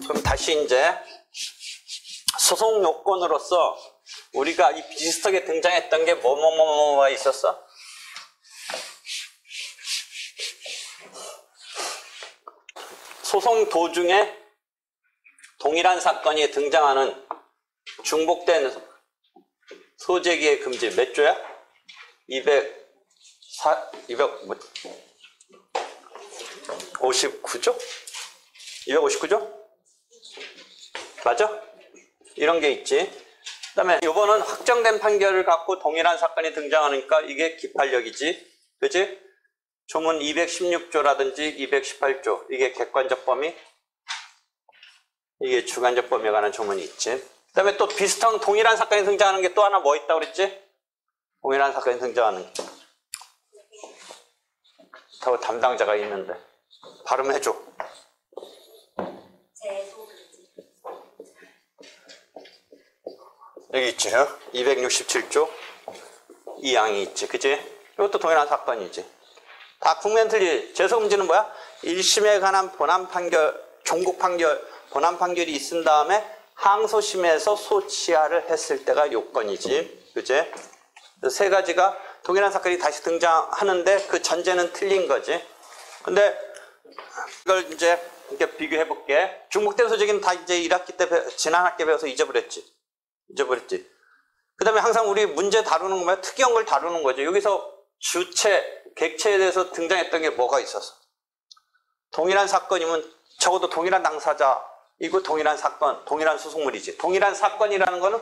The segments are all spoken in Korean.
그럼 다시 이제 소송 요건으로서 우리가 이 비슷하게 등장했던 게 뭐가 있었어? 소송 도중에 동일한 사건이 등장하는 중복된 소재기의 금지 몇 조야? 259조? 259조? 맞아? 이런 게 있지. 그 다음에 이번은 확정된 판결을 갖고 동일한 사건이 등장하니까 이게 기판력이지. 그치? 조문 216조라든지 218조 이게 객관적 범위, 이게 주관적 범위에 관한 조문이 있지. 그 다음에 또 비슷한 동일한 사건이 등장하는 게 또 하나 뭐 있다고 그랬지? 동일한 사건이 등장하는 게 더 담당자가 있는데 발음해줘. 여기 있지. 267조 이 양이 있지. 그치? 이것도 동일한 사건이지. 다 국면 틀리. 재소금지는 뭐야? 1심에 관한 본안 판결, 종국 판결, 본안 판결이 있은 다음에 항소심에서 소치하를 했을 때가 요건이지. 그치? 세 가지가 동일한 사건이 다시 등장하는데 그 전제는 틀린 거지. 근데 이걸 이제 이렇게 비교해 볼게. 중복된 소재기는 다 이제 1학기 때 지난 학기 배워서 잊어버렸지. 그 다음에 항상 우리 문제 다루는 거면 특이한 걸 다루는 거죠. 여기서 주체, 객체에 대해서 등장했던 게 뭐가 있었어? 동일한 사건이면 적어도 동일한 당사자이고 동일한 사건, 동일한 소송물이지. 동일한 사건이라는 거는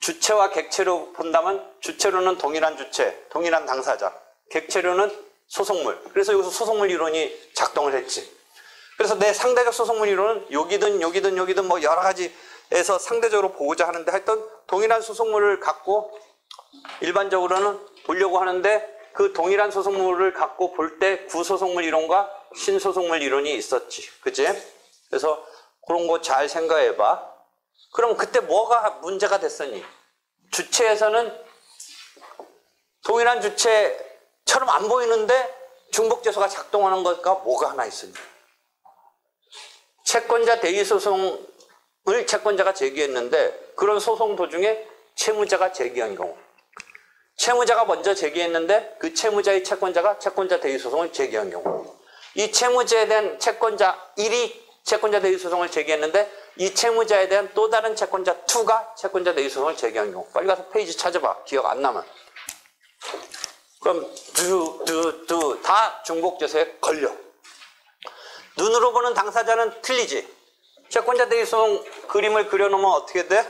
주체와 객체로 본다면 주체로는 동일한 주체, 동일한 당사자, 객체로는 소송물. 그래서 여기서 소송물 이론이 작동을 했지. 그래서 내 상대적 소송물 이론은 여기든 뭐 여러 가지에서 상대적으로 보고자 하는데 하여튼 동일한 소송물을 갖고 일반적으로는 보려고 하는데 그 동일한 소송물을 갖고 볼 때 구소송물 이론과 신소송물 이론이 있었지. 그치? 그래서 그런 거 잘 생각해봐. 그럼 그때 뭐가 문제가 됐었니? 주체에서는 동일한 주체처럼 안 보이는데 중복재소가 작동하는 것과 뭐가 하나 있었니? 채권자 대의소송을 채권자가 제기했는데 그런 소송 도중에 채무자가 제기한 경우, 채무자가 먼저 제기했는데 그 채무자의 채권자가 채권자 대의소송을 제기한 경우, 이 채무자에 대한 채권자 1이 채권자 대의소송을 제기했는데 이 채무자에 대한 또 다른 채권자 2가 채권자 대의소송을 제기한 경우. 빨리 가서 페이지 찾아봐. 기억 안 나면. 그럼 다 중복재소에 걸려. 눈으로 보는 당사자는 틀리지. 채권자 대의소송 그림을 그려놓으면 어떻게 돼?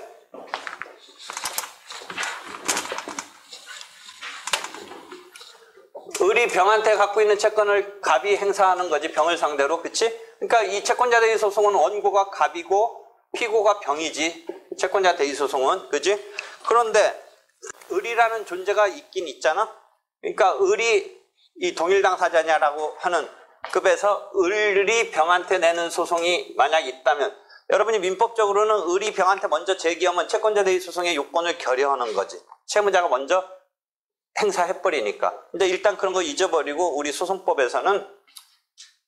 을이 병한테 갖고 있는 채권을 갑이 행사하는 거지. 병을 상대로. 그치? 그러니까 이 채권자 대의소송은 원고가 갑이고 피고가 병이지. 채권자 대의소송은. 그치? 그런데 을이라는 존재가 있긴 있잖아. 그러니까 을이 이 동일 당사자냐라고 하는 급에서 을이 병한테 내는 소송이 만약 있다면 여러분이 민법적으로는 을이 병한테 먼저 제기하면 채권자 대의소송의 요건을 결여하는 거지. 채무자가 먼저 행사해버리니까. 근데 일단 그런 거 잊어버리고 우리 소송법에서는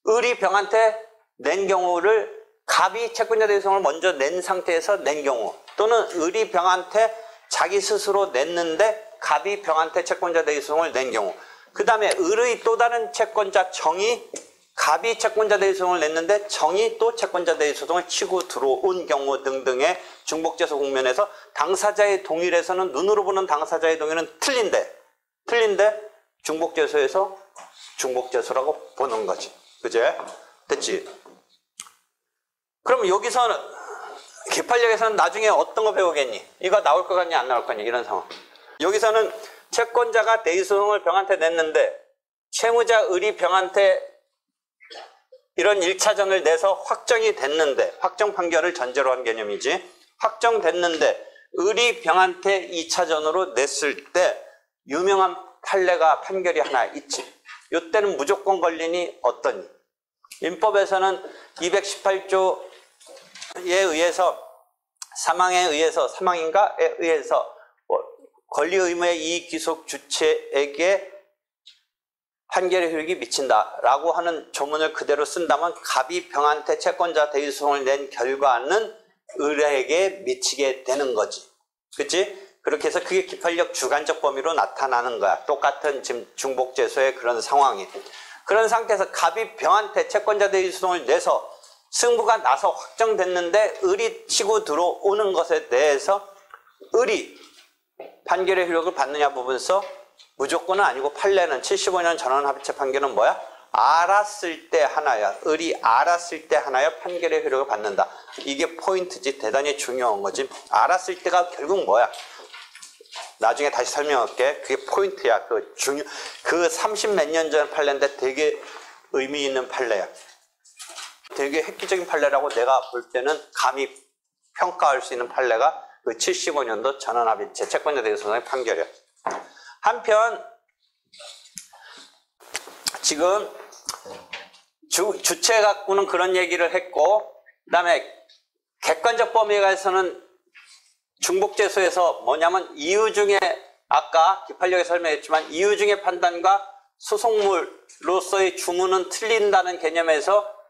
을이 병한테 낸 경우를 갑이 채권자 대의소송을 먼저 낸 상태에서 낸 경우, 또는 을이 병한테 자기 스스로 냈는데 갑이 병한테 채권자 대의소송을 낸 경우, 그 다음에 을의 또 다른 채권자 정이 갑이 채권자 대의소송을 냈는데 정이 또 채권자 대의소송을 치고 들어온 경우 등등의 중복재소 국면에서 당사자의 동일에서는 눈으로 보는 당사자의 동일은 틀린데 중복재소에서 중복재소라고 보는 거지. 그제? 됐지? 그럼 여기서는 기판력에서는 나중에 어떤 거 배우겠니? 이거 나올 것 같니 안 나올 것 같니? 이런 상황. 여기서는 채권자가 대의소송을 병한테 냈는데 채무자 을이 병한테 이런 1차전을 내서 확정이 됐는데, 확정 판결을 전제로 한 개념이지. 확정됐는데 을이 병한테 2차전으로 냈을 때 유명한 판례가 판결이 하나 있지. 이때는 무조건 걸리니 어떠니? 민법에서는 218조에 의해서 사망인가에 의해서 권리 의무의 이익 귀속 주체에게 판결의 효력이 미친다라고 하는 조문을 그대로 쓴다면 갑이 병한테 채권자 대리소송을 낸 결과는 을에게 미치게 되는 거지. 그치? 그렇게 해서 그게 기판력 주관적 범위로 나타나는 거야. 똑같은 지금 중복재소의 그런 상황이. 그런 상태에서 갑이 병한테 채권자 대리소송을 내서 승부가 나서 확정됐는데 을이 치고 들어오는 것에 대해서 을이 판결의 효력을 받느냐 부분에서 무조건은 아니고 판례는 75년 전원합의체 판결은 뭐야? 알았을 때 하나야. 을이 알았을 때 하나야 판결의 효력을 받는다. 이게 포인트지. 대단히 중요한 거지. 알았을 때가 결국 뭐야? 나중에 다시 설명할게. 그게 포인트야. 그 30몇 년 전 판례인데 되게 의미 있는 판례야. 되게 획기적인 판례라고 내가 볼 때는 감히 평가할 수 있는 판례가 그 75년도 전원합의체 채권자 대리소송의 판결이야. 한편 지금 주체 갖고는 그런 얘기를 했고, 그 다음에 객관적 범위에 관해서는 중복재소에서 뭐냐면 이유 중에 아까 기판력에 설명했지만 이유 중에 판단과 소송물로서의 주문은 틀린다는 개념에서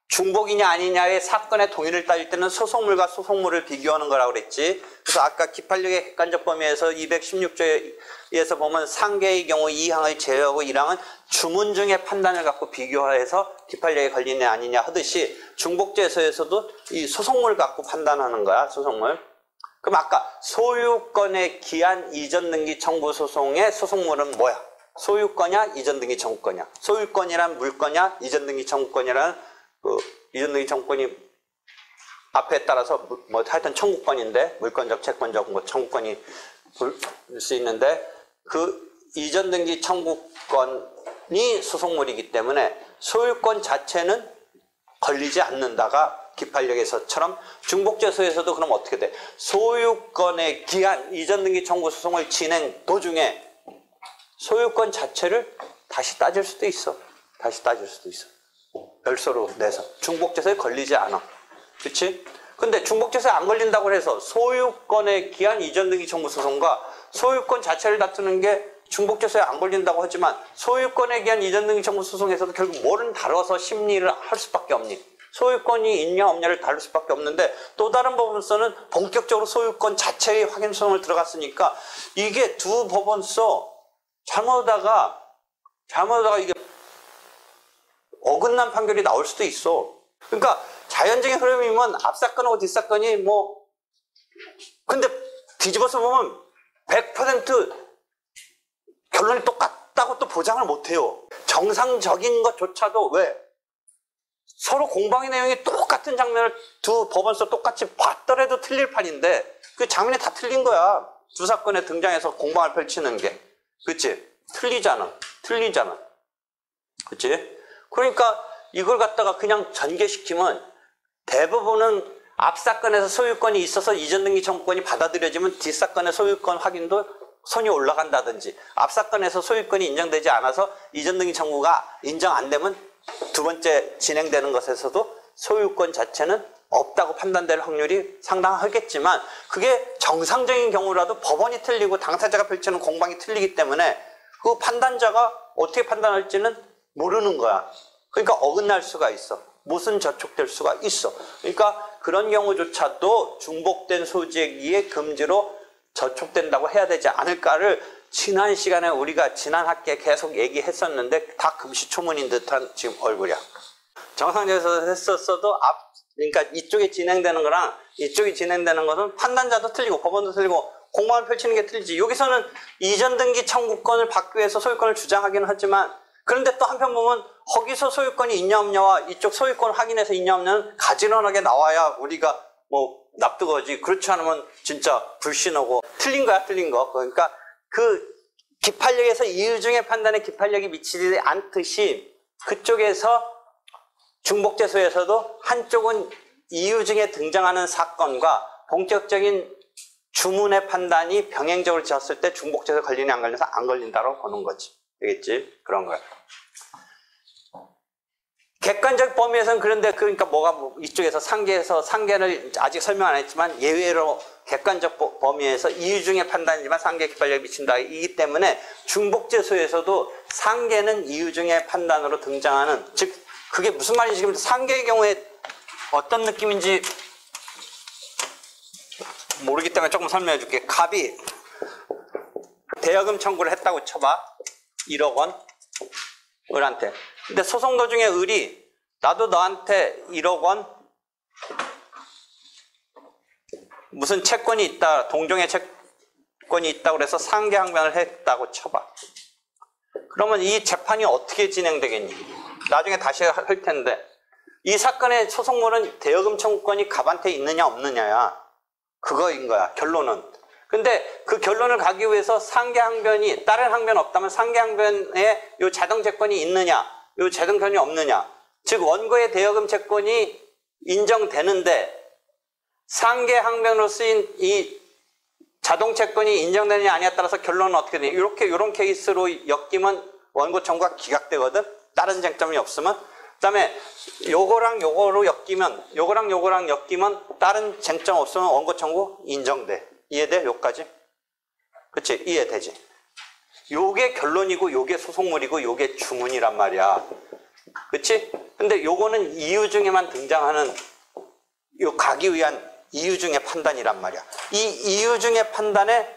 중복이냐 아니냐의 사건의 동의를 따질 때는 소송물과 소송물을 비교하는 거라고 그랬지. 그래서 아까 기판력의 객관적 범위에서 216조에서 보면 상계의 경우 2항을 제외하고 1항은 주문 중에 판단을 갖고 비교해서 기판력에 걸리냐 아니냐 하듯이 중복재소에서도 이 소송물 갖고 판단하는 거야. 소송물. 그럼 아까 소유권의 기한 이전 등기 청구 소송의 소송물은 뭐야? 소유권이냐 이전 등기 청구권이냐? 소유권이란 물권이냐 이전 등기 청구권이란 이전 등기 청구권이 앞에 따라서 뭐 하여튼 청구권인데 물권적 채권적 뭐 청구권이 볼 수 있는데 그 이전 등기 청구권이 소송물이기 때문에 소유권 자체는 걸리지 않는다가 기판력에서처럼 중복재소에서도 그럼 어떻게 돼? 소유권의 기한 이전 등기 청구 소송을 진행 도중에 소유권 자체를 다시 따질 수도 있어. 다시 따질 수도 있어. 별소로 내서 중복재소에 걸리지 않아. 그렇지? 근데 중복재소에 안 걸린다고 해서 소유권의 기한 이전 등기 청구 소송과 소유권 자체를 다투는 게 중복재소에 안 걸린다고 하지만 소유권에 기한 이전 등기 청구 소송에서도 결국 뭐를 다뤄서 심리를 할 수밖에 없니? 소유권이 있냐 없냐를 다룰 수밖에 없는데 또 다른 법원서는 본격적으로 소유권 자체의 확인 소송을 들어갔으니까 이게 두 법원서 잘못하다가 이게 어긋난 판결이 나올 수도 있어. 그러니까 자연적인 흐름이면 앞사건하고 뒷사건이 뭐 근데 뒤집어서 보면 100% 결론이 똑같다고 또 보장을 못해요. 정상적인 것조차도 왜? 서로 공방의 내용이 똑같은 장면을 두 법원서 똑같이 봤더라도 틀릴 판인데 그 장면이 다 틀린 거야. 두 사건에 등장해서 공방을 펼치는 게. 그치? 틀리잖아. 그치? 그러니까 이걸 갖다가 그냥 전개시키면 대부분은 앞사건에서 소유권이 있어서 이전 등기 청구권이 받아들여지면 뒷사건의 소유권 확인도 손이 올라간다든지 앞사건에서 소유권이 인정되지 않아서 이전 등기 청구가 인정 안 되면 두 번째 진행되는 것에서도 소유권 자체는 없다고 판단될 확률이 상당하겠지만 그게 정상적인 경우라도 법원이 틀리고 당사자가 펼치는 공방이 틀리기 때문에 그 판단자가 어떻게 판단할지는 모르는 거야. 그러니까 어긋날 수가 있어. 무슨 저촉될 수가 있어. 그러니까 그런 경우조차도 중복된 소지액의 금지로 저촉된다고 해야 되지 않을까를 지난 시간에 우리가 지난 학기에 계속 얘기했었는데 다 금시초문인 듯한 지금 얼굴이야. 정상적에서 했었어도 그러니까 이쪽에 진행되는 거랑 이쪽이 진행되는 것은 판단자도 틀리고 법원도 틀리고 공방을 펼치는 게 틀리지. 여기서는 이전 등기 청구권을 받기 위해서 소유권을 주장하기는 하지만 그런데 또 한편 보면 거기서 소유권이 있냐 없냐와 이쪽 소유권 확인해서 있냐 없냐는 가지런하게 나와야 우리가 뭐 납득하지. 그렇지 않으면 진짜 불신하고 틀린 거야, 틀린 거. 그러니까 그 기판력에서 이유 중에 판단에 기판력이 미치지 않듯이 그쪽에서 중복재소에서도 한쪽은 이유 중에 등장하는 사건과 본격적인 주문의 판단이 병행적으로 지었을 때 중복재소에 걸리냐 안 걸려서 안 걸린다고 보는 거지. 되겠지? 그런 거야. 객관적 범위에서는 그런데 그러니까 뭐가 이쪽에서 상계를 아직 설명 안 했지만 예외로 객관적 범위에서 이유 중에 판단이지만 상계 기판력이 미친다. 이기 때문에 중복재소에서도 상계는 이유중의 판단으로 등장하는, 즉 그게 무슨 말인지 지금 상계의 경우에 어떤 느낌인지 모르기 때문에 조금 설명해 줄게. 갑이 대여금 청구를 했다고 쳐봐. 1억 원 을한테. 근데 소송 도중에 을이 나도 너한테 1억 원 무슨 채권이 있다, 동종의 채권이 있다고 그래서 상계항변을 했다고 쳐봐. 그러면 이 재판이 어떻게 진행되겠니? 나중에 다시 할 텐데, 이 사건의 소송물은 대여금 청구권이 갑한테 있느냐 없느냐야. 그거인 거야, 결론은. 근데 그 결론을 가기 위해서 상계항변이, 다른 항변 없다면 상계항변에 요 자동채권이 있느냐, 요 자동채권이 없느냐. 즉 원고의 대여금 채권이 인정되는데 상계항변으로 쓰인 이 자동채권이 인정되느냐 아니냐에 따라서 결론은 어떻게 되냐. 이런 케이스로 엮이면 원고 청구가 기각되거든. 다른 쟁점이 없으면. 그 다음에 요거랑 요거로 엮이면, 요거랑 요거랑 엮이면 다른 쟁점 없으면 원고 청구 인정돼. 이해돼? 요까지? 그치? 이해되지? 요게 결론이고 요게 소송물이고 요게 주문이란 말이야. 그치? 근데 요거는 이유 중에만 등장하는, 요 가기 위한 이유 중의 판단이란 말이야. 이 이유 중의 판단에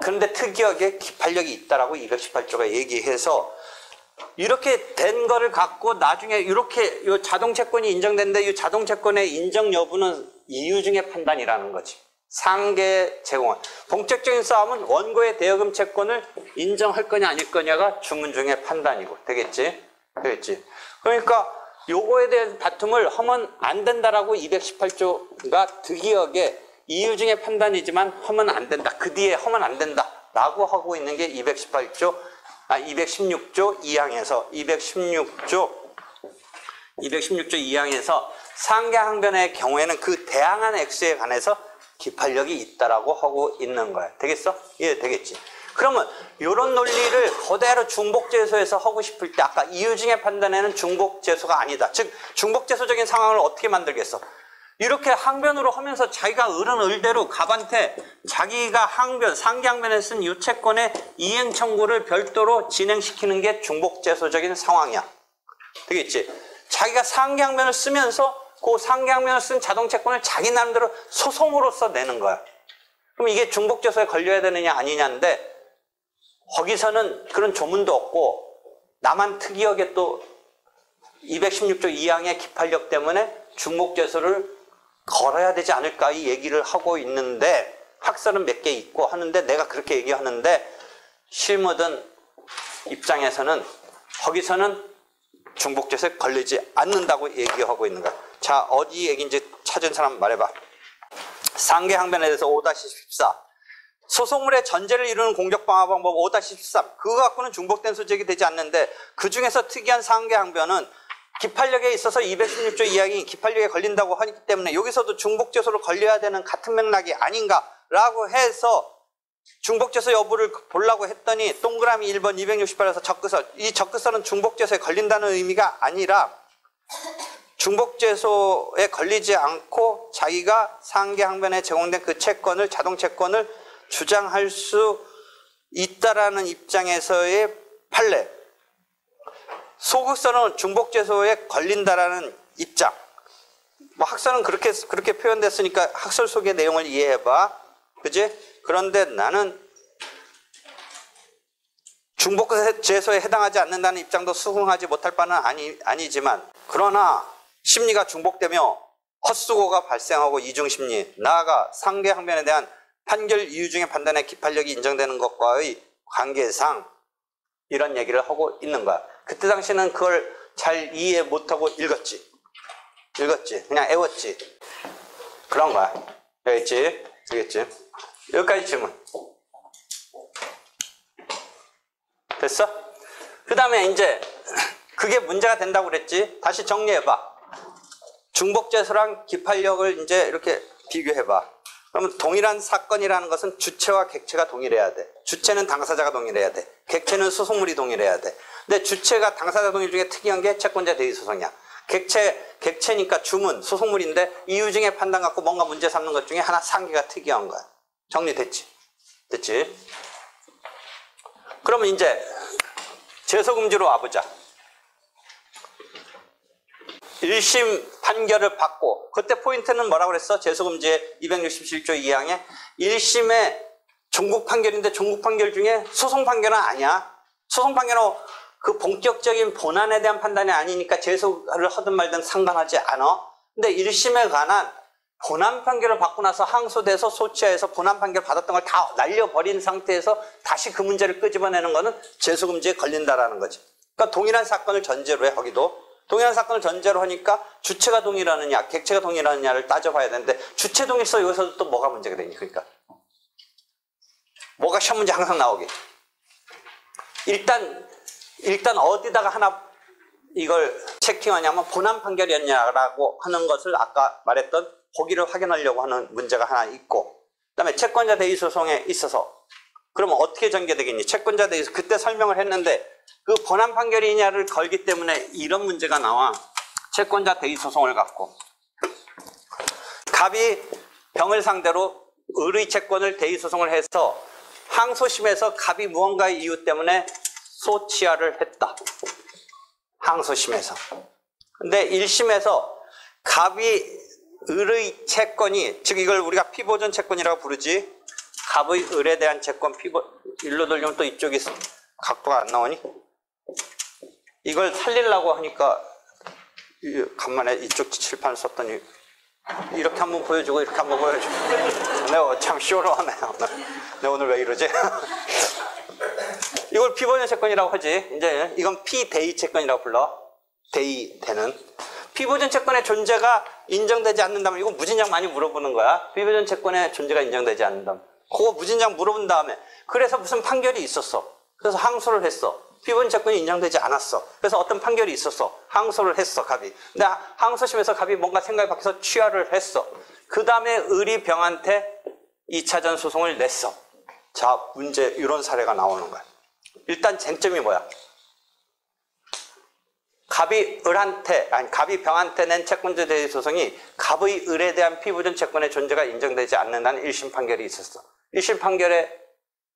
그런데 특이하게 기판력이 있다라고 218조가 얘기해서, 이렇게 된 거를 갖고 나중에 이렇게 요 자동채권이 인정된데 이 자동채권의 인정 여부는 이유 중의 판단이라는 거지. 상계 제공은. 본격적인 싸움은 원고의 대여금 채권을 인정할 거냐 아닐 거냐가 주문 중의 판단이고. 되겠지? 되겠지? 그러니까 요거에 대한 다툼을 하면 안 된다라고 218조가 특이하게 이유 중의 판단이지만 하면 안 된다. 그 뒤에 하면 안 된다. 라고 하고 있는 게 216조 2항에서 216조 2항에서 상계항변의 경우에는 그 대항한 액수에 관해서 기판력이 있다라고 하고 있는 거야. 되겠어? 예, 되겠지. 그러면 이런 논리를 그대로 중복재소에서 하고 싶을 때 아까 이유중의 판단에는 중복재소가 아니다. 즉 중복재소적인 상황을 어떻게 만들겠어? 이렇게 항변으로 하면서 자기가 을은 을대로 갑한테 자기가 항변, 상계항변에 쓴 이 채권의 이행 청구를 별도로 진행시키는 게 중복재소적인 상황이야. 되겠지? 자기가 상계항변을 쓰면서 그 상계항변을 쓴 자동채권을 자기 나름대로 소송으로서 내는 거야. 그럼 이게 중복재소에 걸려야 되느냐 아니냐인데, 거기서는 그런 조문도 없고 나만 특이하게 또 216조 2항의 기판력 때문에 중복재소를 걸어야 되지 않을까 이 얘기를 하고 있는데, 학설은 몇 개 있고 하는데 내가 그렇게 얘기하는데 실무든 입장에서는 거기서는 중복재소에 걸리지 않는다고 얘기하고 있는 거야. 자, 어디 얘기인지 찾은 사람 말해봐. 상계항변에 대해서 5-14 소송물의 전제를 이루는 공격방어 방법 5-13 그거 갖고는 중복된 소재가 되지 않는데, 그 중에서 특이한 상계항변은 기판력에 있어서 216조 2항이 기판력에 걸린다고 하기 때문에 여기서도 중복재소로 걸려야 되는 같은 맥락이 아닌가라고 해서 중복재소 여부를 보려고 했더니 동그라미 1번 268에서 적그설, 이 적그설은 중복재소에 걸린다는 의미가 아니라 중복재소에 걸리지 않고 자기가 상계항변에 제공된 그 채권을, 자동채권을 주장할 수 있다라는 입장에서의 판례. 소극설은 중복재소에 걸린다라는 입장. 뭐 학설은 그렇게 표현됐으니까 학설 속의 내용을 이해해봐. 그지? 그런데 나는 중복재소에 해당하지 않는다는 입장도 수긍하지 못할 바는 아니지만, 그러나 심리가 중복되며 헛수고가 발생하고 이중심리, 나아가 상계항변에 대한 판결 이유 중의 판단에 기판력이 인정되는 것과의 관계상 이런 얘기를 하고 있는 거야. 그때 당시는 그걸 잘 이해 못하고 읽었지. 그냥 애웠지. 그런 거야. 되겠지? 여기까지 질문. 됐어? 그 다음에 이제 그게 문제가 된다고 그랬지. 다시 정리해봐. 중복재소랑 기판력을 이제 이렇게 비교해봐. 그러면 동일한 사건이라는 것은 주체와 객체가 동일해야 돼. 주체는 당사자가 동일해야 돼. 객체는 소송물이 동일해야 돼. 근데 주체가 당사자 동일 중에 특이한 게 채권자 대의소송이야. 객체니까 주문, 소송물인데 이유 중에 판단 갖고 뭔가 문제 삼는 것 중에 하나 상계가 특이한 거야. 정리됐지? 됐지? 그러면 이제 제소금지로 와보자. 1심 판결을 받고, 그때 포인트는 뭐라고 그랬어? 제소금지의 267조 2항에 1심에 종국 판결인데 종국 판결 중에 소송 판결은 아니야. 소송 판결은 그 본격적인 본안에 대한 판단이 아니니까 제소를 하든 말든 상관하지 않아. 근데 1심에 관한 본안 판결을 받고 나서 항소돼서 소치하에서 본안 판결 받았던 걸 다 날려버린 상태에서 다시 그 문제를 끄집어내는 거는 제소금지에 걸린다라는 거지. 그러니까 동일한 사건을 전제로 해, 거기도. 동일한 사건을 전제로 하니까 주체가 동일하느냐, 객체가 동일하느냐를 따져봐야 되는데, 주체 동일성 여기서도 또 뭐가 문제가 되니? 그러니까 뭐가 시험 문제 항상 나오게. 일단 어디다가 하나 이걸 체킹하냐면 본안 판결이었냐라고 하는 것을 아까 말했던 거기를 확인하려고 하는 문제가 하나 있고, 그 다음에 채권자 대의 소송에 있어서 그러면 어떻게 전개되겠니? 채권자 대의 그때 설명을 했는데 그 본안 판결이냐를 걸기 때문에 이런 문제가 나와. 채권자 대의 소송을 갖고 갑이 병을 상대로 의의 채권을 대의 소송을 해서 항소심에서 갑이 무언가의 이유 때문에 소치하를 했다. 항소심에서. 근데 1심에서 갑이 을의 채권이, 즉 이걸 우리가 피보존 채권이라고 부르지. 갑의 을에 대한 채권, 일로 돌리면 또 이쪽이 각도가 안 나오니? 이걸 살리려고 하니까 간만에 이쪽 칠판을 썼더니 이렇게 한번 보여주고 이렇게 한번 보여주고. 내가 참 쇼로하네요. 내가 오늘 왜 이러지? 이걸 피보존 채권이라고 하지. 이제 이건 피대의 채권이라고 불러. 대의되는. 피보존 채권의 존재가 인정되지 않는다면, 이거 무진장 많이 물어보는 거야. 피보존 채권의 존재가 인정되지 않는다면. 그거 무진장 물어본 다음에, 그래서 무슨 판결이 있었어. 그래서 항소를 했어. 피보존 채권이 인정되지 않았어. 그래서 어떤 판결이 있었어. 항소를 했어, 갑이. 근데 항소심에서 갑이 뭔가 생각이 바뀌어서 취하를 했어. 그 다음에 을이 병한테 2차전 소송을 냈어. 자, 문제 이런 사례가 나오는 거야. 일단 쟁점이 뭐야? 갑이 병한테 낸 채권자 대의 소송이 갑의 을에 대한 피보존 채권의 존재가 인정되지 않는다는 1심 판결이 있었어. 1심 판결의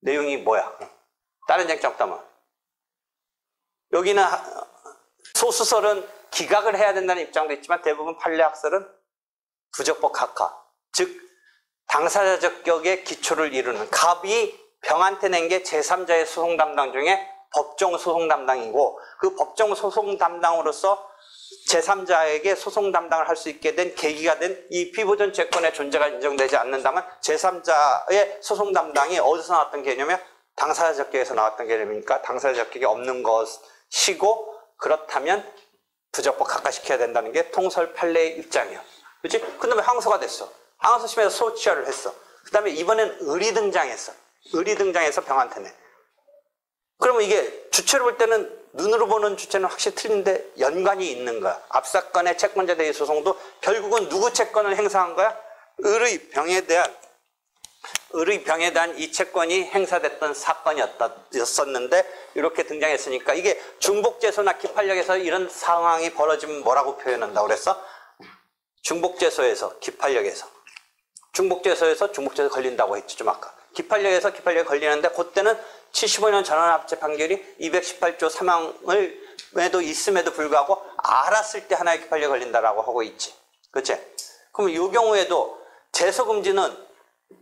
내용이 뭐야? 다른 쟁점 없다면. 여기는 소수설은 기각을 해야 된다는 입장도 있지만 대부분 판례학설은 부적법 학화, 즉 당사자적 격의 기초를 이루는, 갑이 병한테 낸 게 제3자의 소송 담당 중에 법정 소송 담당이고, 그 법정 소송 담당으로서 제3자에게 소송 담당을 할 수 있게 된 계기가 된 이 피보존 채권의 존재가 인정되지 않는다면 제3자의 소송 담당이 어디서 나왔던 개념이야? 당사자적 격에서 나왔던 개념이니까 당사자적 격이 없는 것이고, 그렇다면 부적법 각하시켜야 된다는 게 통설 판례의 입장이야. 그렇지? 근데 왜 항소가 됐어? 항소심에서 소치하를 했어. 그 다음에 이번엔 을이 등장했어. 을이 등장해서 병한테 내. 그러면 이게 주체로 볼 때는, 눈으로 보는 주체는 확실히 틀린데 연관이 있는 거야. 앞사건의 채권자 대의 소송도 결국은 누구 채권을 행사한 거야? 을의 병에 대한 이 채권이 행사됐던 사건이었었는데 이렇게 등장했으니까, 이게 중복제소나 기판력에서 이런 상황이 벌어지면 뭐라고 표현한다고 그랬어? 중복제소에서, 기판력에서. 중복제소 걸린다고 했지 좀 아까. 기판력에서 기판력에 걸리는데, 그때는 75년 전원합체 판결이 218조 3항을 있음에도 불구하고 알았을 때 하나의 기판력에 걸린다라고 하고 있지. 그치? 그럼 이 경우에도 제소금지는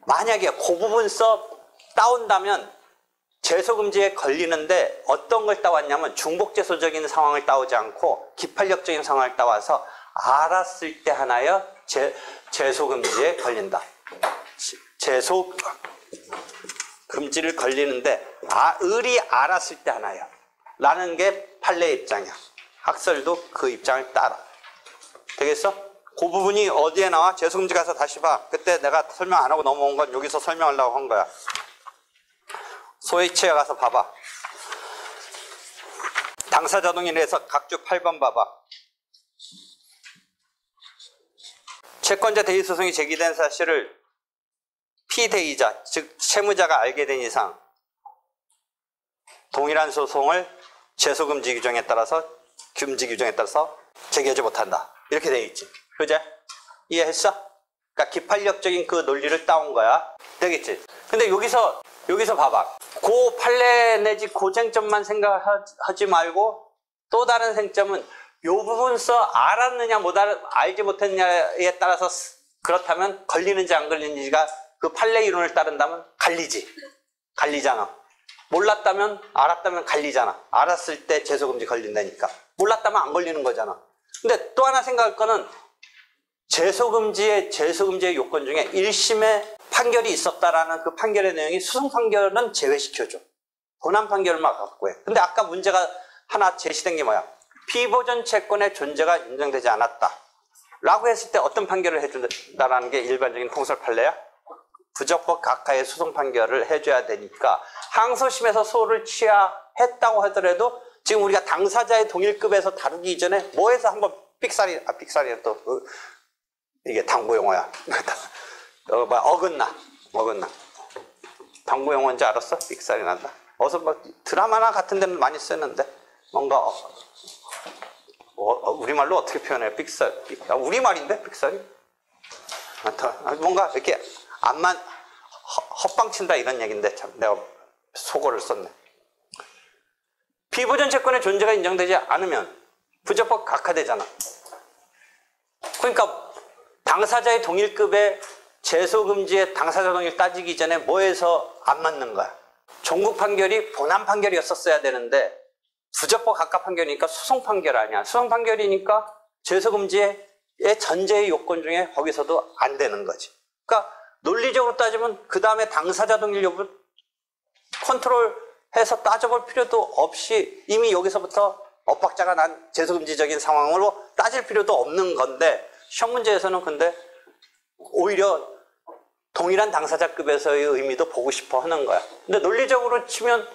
만약에 그 부분 따온다면 제소금지에 걸리는데, 어떤 걸 따왔냐면 중복제소적인 상황을 따오지 않고 기판력적인 상황을 따와서 알았을 때 하나여 제소금지에 걸린다. 제소금지를 걸리는데 을이 알았을 때 하나여 라는 게 판례의 입장이야. 학설도 그 입장을 따라. 되겠어? 그 부분이 어디에 나와? 제소금지 가서 다시 봐. 그때 내가 설명 안 하고 넘어온 건 여기서 설명하려고 한 거야. 소해치에 가서 봐봐. 당사자동일에서 각주 8번 봐봐. 채권자 대의 소송이 제기된 사실을 피대의자, 즉 채무자가 알게 된 이상 동일한 소송을 제소금지 규정에 따라서, 금지 규정에 따라서 제기하지 못한다. 이렇게 되어 있지. 그제? 이해했어? 그러니까 기판력적인 그 논리를 따온 거야. 되겠지? 근데 여기서 봐봐. 그 판례 내지 그 쟁점만 생각하지 말고 또 다른 쟁점은 요 부분서 알았느냐 알지 못했느냐에 따라서 그렇다면 걸리는지 안 걸리는지가 그 판례 이론을 따른다면 갈리잖아. 몰랐다면 알았다면 갈리잖아. 알았을 때 제소금지 걸린다니까. 몰랐다면 안 걸리는 거잖아. 근데 또 하나 생각할 거는 제소금지의 요건 중에 1심에 판결이 있었다라는 그 판결의 내용이 수성 판결은 제외시켜줘. 본안 판결만 갖고 해. 근데 아까 문제가 하나 제시된 게 뭐야? 피보전 채권의 존재가 인정되지 않았다 라고 했을 때 어떤 판결을 해준다라는 게 일반적인 통설 판례야? 부적법 각하의 수송 판결을 해줘야 되니까 항소심에서 소를 취하했다고 하더라도 지금 우리가 당사자의 동일급에서 다루기 이전에 뭐해서 한번 삑사리는 또 이게 당부 용어야. 어긋나. 당부 용어인지 알았어? 삑사리 난다. 어서 막 드라마나 같은 데는 많이 쓰는데 뭔가 우리말로 어떻게 표현해요? 삑사리. 우리말인데 삑사리? 뭔가 이렇게 앞만 헛방친다 이런 얘기인데 참 내가 속어를 썼네. 피보전 채권의 존재가 인정되지 않으면 부적법 각하되잖아. 그러니까 당사자의 동일급의 제소금지의 당사자 동일 따지기 전에 뭐해서 안 맞는 거야? 종국 판결이 본안 판결이었었어야 되는데 부적법 각하 판결이니까 수송 판결 아니야. 수송 판결이니까 제소금지의 전제의 요건 중에 거기서도 안 되는 거지. 그러니까 논리적으로 따지면 그 다음에 당사자 동일 여부 컨트롤해서 따져볼 필요도 없이 이미 여기서부터 엇박자가 난 제소금지적인 상황으로 따질 필요도 없는 건데 시험 문제에서는 근데 오히려 동일한 당사자급에서의 의미도 보고 싶어 하는 거야. 근데 논리적으로 치면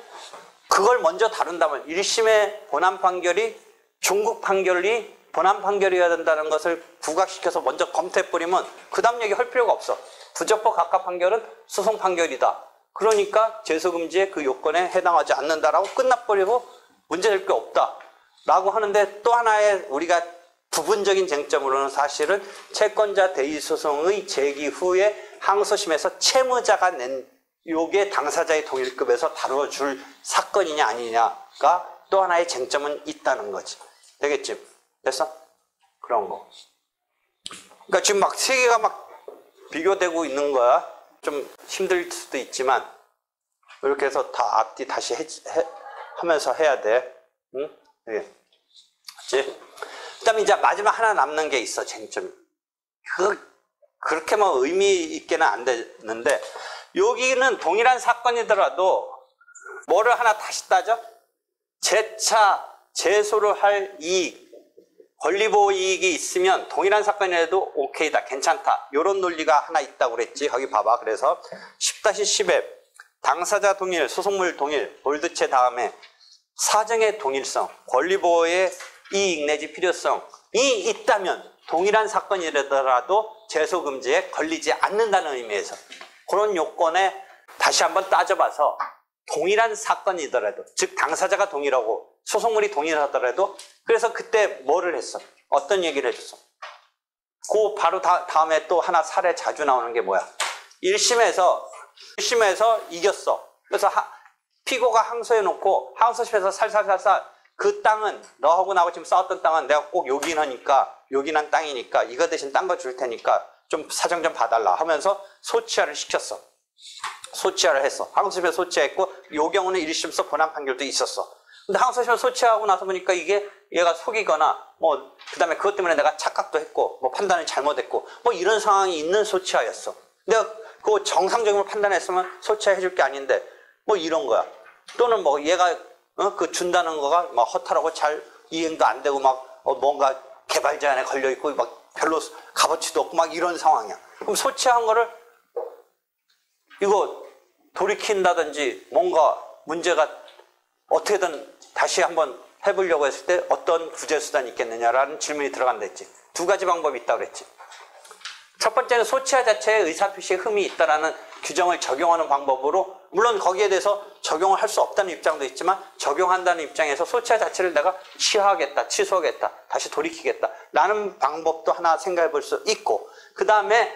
그걸 먼저 다룬다면 1심의 본안 판결이 종국 판결이 본안 판결이어야 된다는 것을 부각시켜서 먼저 검토해버리면 그 다음 얘기 할 필요가 없어. 부적법 각하 판결은 수송 판결이다. 그러니까 제소금지의 그 요건에 해당하지 않는다라고 끝나버리고 문제될 게 없다 라고 하는데 또 하나의 우리가 부분적인 쟁점으로는 사실은 채권자 대의소송의 제기 후에 항소심에서 채무자가 낸 요게 당사자의 동일급에서 다뤄줄 사건이냐 아니냐가 또 하나의 쟁점은 있다는 거지. 되겠지? 됐어? 그런 거. 그러니까 지금 막 세 개가 막 비교되고 있는 거야. 좀 힘들 수도 있지만 이렇게 해서 다 앞뒤 다시 하면서 해야 돼. 응? 네. 그렇지? 그다음에 이제 마지막 하나 남는 게 있어. 쟁점이. 그렇게 뭐 의미 있게는 안 되는데 여기는 동일한 사건이더라도 뭐를 하나 다시 따져? 재차 제소를 할 이익, 권리보호 이익이 있으면 동일한 사건이라도 오케이다, 괜찮다. 이런 논리가 하나 있다고 그랬지. 거기 봐봐. 그래서 10-10에 당사자 동일, 소송물 동일, 볼드체 다음에 사정의 동일성, 권리보호의 이익 내지 필요성이 있다면 동일한 사건이라도 제소금지에 걸리지 않는다는 의미에서 그런 요건에 다시 한번 따져봐서 동일한 사건이더라도, 즉 당사자가 동일하고 소송물이 동일하더라도 그래서 그때 뭐를 했어? 어떤 얘기를 해줬어? 그 바로 다음에 또 하나 사례 자주 나오는 게 뭐야? 1심에서 이겼어. 그래서 피고가 항소해놓고 항소심에서 살살살살 그 땅은 너하고 나하고 지금 싸웠던 땅은 내가 꼭 요긴한 땅이니까 이거 대신 딴 거 줄 테니까 좀 사정 좀 봐달라 하면서 소치하를 시켰어. 소치하를 했어. 항소심에서 소치했고 요 경우는 1심에서 본안 판결도 있었어. 근데 항소심에서 소치하고 나서 보니까 이게 얘가 속이거나 뭐 그다음에 그것 때문에 내가 착각도 했고 뭐 판단을 잘못했고 뭐 이런 상황이 있는 소치하였어. 내가 그거 정상적으로 판단했으면 소치하 해줄 게 아닌데 뭐 이런 거야. 또는 뭐 얘가 그 준다는 거가 막 허탈하고 잘 이행도 안 되고 막 뭔가 개발 제한에 걸려 있고 막 별로 값어치도 없고 막 이런 상황이야. 그럼 소치한 거를 이거 돌이킨다든지 뭔가 문제가 어떻게든 다시 한번 해보려고 했을 때 어떤 구제수단이 있겠느냐라는 질문이 들어간다 했지. 두 가지 방법이 있다고 그랬지. 첫 번째는 소치하 자체에 의사표시에 흠이 있다라는 규정을 적용하는 방법으로, 물론 거기에 대해서 적용을 할 수 없다는 입장도 있지만 적용한다는 입장에서 소치하 자체를 내가 취하하겠다, 취소하겠다, 다시 돌이키겠다 라는 방법도 하나 생각해 볼 수 있고, 그 다음에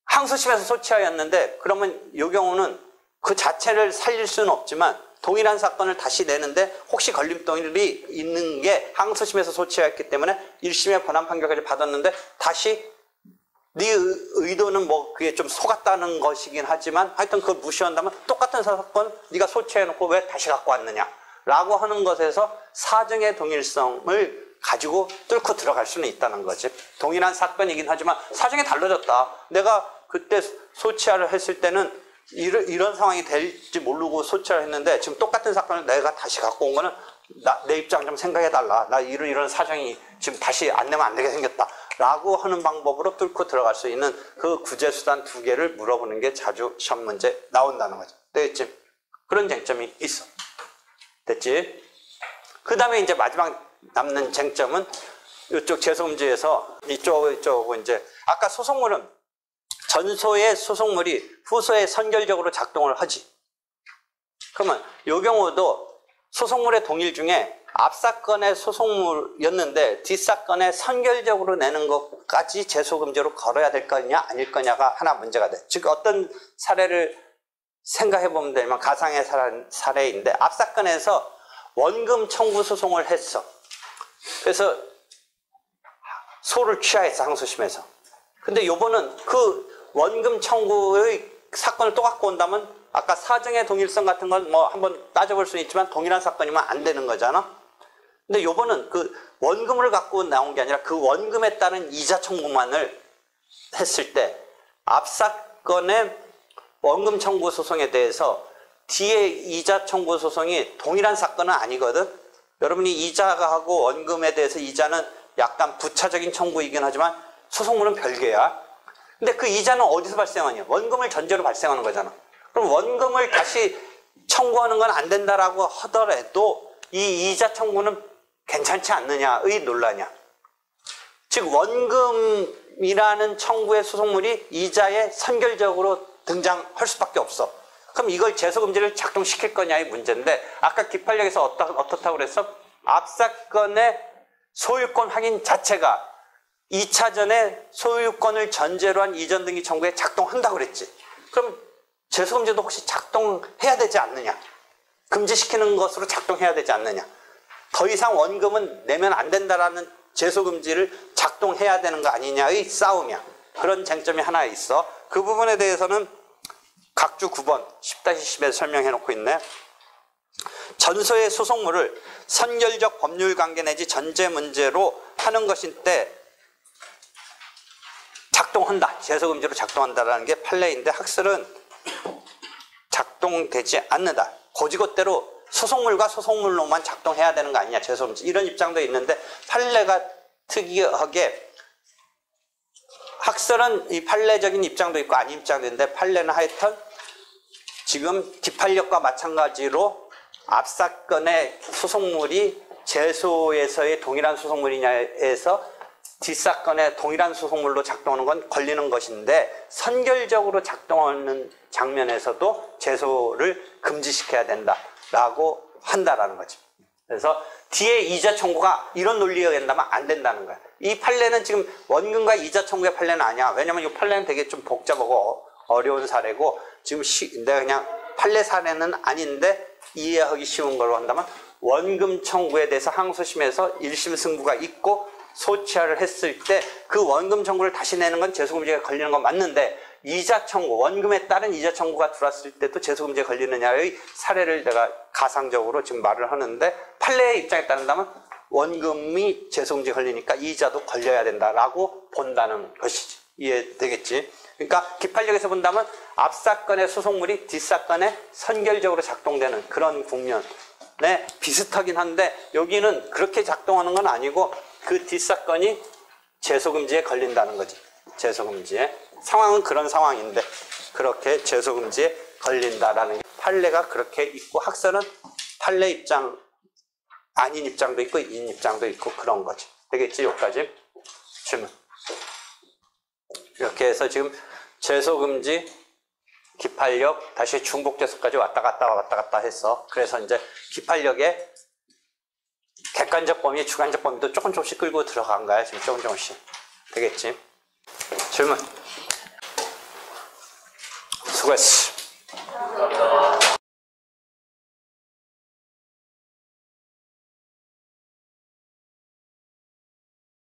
항소심에서 소치하였는데 그러면 이 경우는 그 자체를 살릴 수는 없지만 동일한 사건을 다시 내는데 혹시 걸림돌이 있는 게 항소심에서 소치했기 때문에 1심의 본안 판결까지 받았는데 다시 네 의도는 뭐 그게 좀 속았다는 것이긴 하지만 하여튼 그걸 무시한다면 똑같은 사건 네가 소치해놓고 왜 다시 갖고 왔느냐 라고 하는 것에서 사정의 동일성을 가지고 뚫고 들어갈 수는 있다는 거지. 동일한 사건이긴 하지만 사정이 달라졌다. 내가 그때 소치하를 했을 때는 이런 상황이 될지 모르고 소치를 했는데 지금 똑같은 사건을 내가 다시 갖고 온 거는 내 입장 좀 생각해달라. 나 이런 사정이 지금 다시 안 내면 안 되게 생겼다. 라고 하는 방법으로 뚫고 들어갈 수 있는 그 구제수단 2개를 물어보는 게 자주 시험 문제 나온다는 거죠. 되겠지? 그런 쟁점이 있어. 됐지? 그 다음에 이제 마지막 남는 쟁점은 이쪽 재소문제에서 이쪽하고 이제 아까 소송물은 전소의 소송물이 후소에 선결적으로 작동을 하지. 그러면 이 경우도 소송물의 동일 중에 앞사건의 소송물이었는데 뒷사건에 선결적으로 내는 것까지 재소금지로 걸어야 될 거냐 아닐 거냐가 하나 문제가 돼. 즉 어떤 사례를 생각해 보면 되면 가상의 사례인데 앞사건에서 원금 청구 소송을 했어. 그래서 소를 취하했어 항소심에서. 근데 요번은 그 원금 청구의 사건을 또 갖고 온다면 아까 사정의 동일성 같은 건 뭐 한번 따져볼 수는 있지만 동일한 사건이면 안 되는 거잖아. 근데 요번은 그 원금을 갖고 나온 게 아니라 그 원금에 따른 이자 청구만을 했을 때 앞사건의 원금 청구 소송에 대해서 뒤에 이자 청구 소송이 동일한 사건은 아니거든. 여러분이 이자가 하고 원금에 대해서 이자는 약간 부차적인 청구이긴 하지만 소송물은 별개야. 근데 그 이자는 어디서 발생하냐? 원금을 전제로 발생하는 거잖아. 그럼 원금을 다시 청구하는 건 안 된다라고 하더라도 이 이자 청구는 괜찮지 않느냐의 논란이야. 즉 원금이라는 청구의 소송물이 이자에 선결적으로 등장할 수밖에 없어. 그럼 이걸 재소금지를 작동시킬 거냐의 문제인데 아까 기판력에서 어떻다고 그랬어? 앞사건의 소유권 확인 자체가 2차전에 소유권을 전제로 한 이전 등기 청구에 작동한다고 그랬지. 그럼 재소금지도 혹시 작동해야 되지 않느냐? 금지시키는 것으로 작동해야 되지 않느냐? 더 이상 원금은 내면 안 된다라는 재소금지를 작동해야 되는 거 아니냐의 싸움이야. 그런 쟁점이 하나 있어. 그 부분에 대해서는 각주 9번 10-10에서 설명해 놓고 있네. 전소의 소송물을 선결적 법률 관계 내지 전제 문제로 하는 것일 때 작동한다. 재소금지로 작동한다라는 게 판례인데 학설은 작동되지 않는다. 고지것대로 소송물과 소송물로만 작동해야 되는 거 아니냐. 재소금지. 이런 입장도 있는데 판례가 특이하게 학설은 이 판례적인 입장도 있고 아닌 입장도 있는데 판례는 하여튼 지금 기판력과 마찬가지로 앞사건의 소송물이 재소에서의 동일한 소송물이냐에서 뒷사건의 동일한 소송물로 작동하는 건 걸리는 것인데 선결적으로 작동하는 장면에서도 재소를 금지시켜야 된다라고 한다라는 거죠. 그래서 뒤에 이자 청구가 이런 논리가 된다면 안 된다는 거야. 이 판례는 지금 원금과 이자 청구의 판례는 아니야. 왜냐면 이 판례는 되게 좀 복잡하고 어려운 사례고 지금 내가 그냥 판례 사례는 아닌데 이해하기 쉬운 걸로 한다면 원금 청구에 대해서 항소심에서 1심 승부가 있고 소치하를 했을 때 그 원금 청구를 다시 내는 건 재소금지가 걸리는 건 맞는데 이자 청구, 원금에 따른 이자 청구가 들어왔을 때도 재소금지가 걸리느냐의 사례를 내가 가상적으로 지금 말을 하는데 판례의 입장에 따른다면 원금이 재소금지가 걸리니까 이자도 걸려야 된다라고 본다는 것이지. 이해되겠지? 그러니까 기판력에서 본다면 앞사건의 소송물이 뒷사건에 선결적으로 작동되는 그런 국면에 비슷하긴 한데 여기는 그렇게 작동하는 건 아니고 그 뒷사건이 재소금지에 걸린다는 거지. 재소금지에. 상황은 그런 상황인데 그렇게 재소금지에 걸린다라는 판례가 그렇게 있고 학설은 판례 입장 아닌 입장도 있고 인 입장도 있고 그런 거지. 되겠지? 여기까지 질문. 이렇게 해서 지금 재소금지, 기판력, 다시 중복재소까지 왔다 갔다 했어. 그래서 이제 기판력에 객관적 범위, 주관적 범위도 조금씩 끌고 들어간 거야. 지금 조금씩. 되겠지? 질문. 수고했어.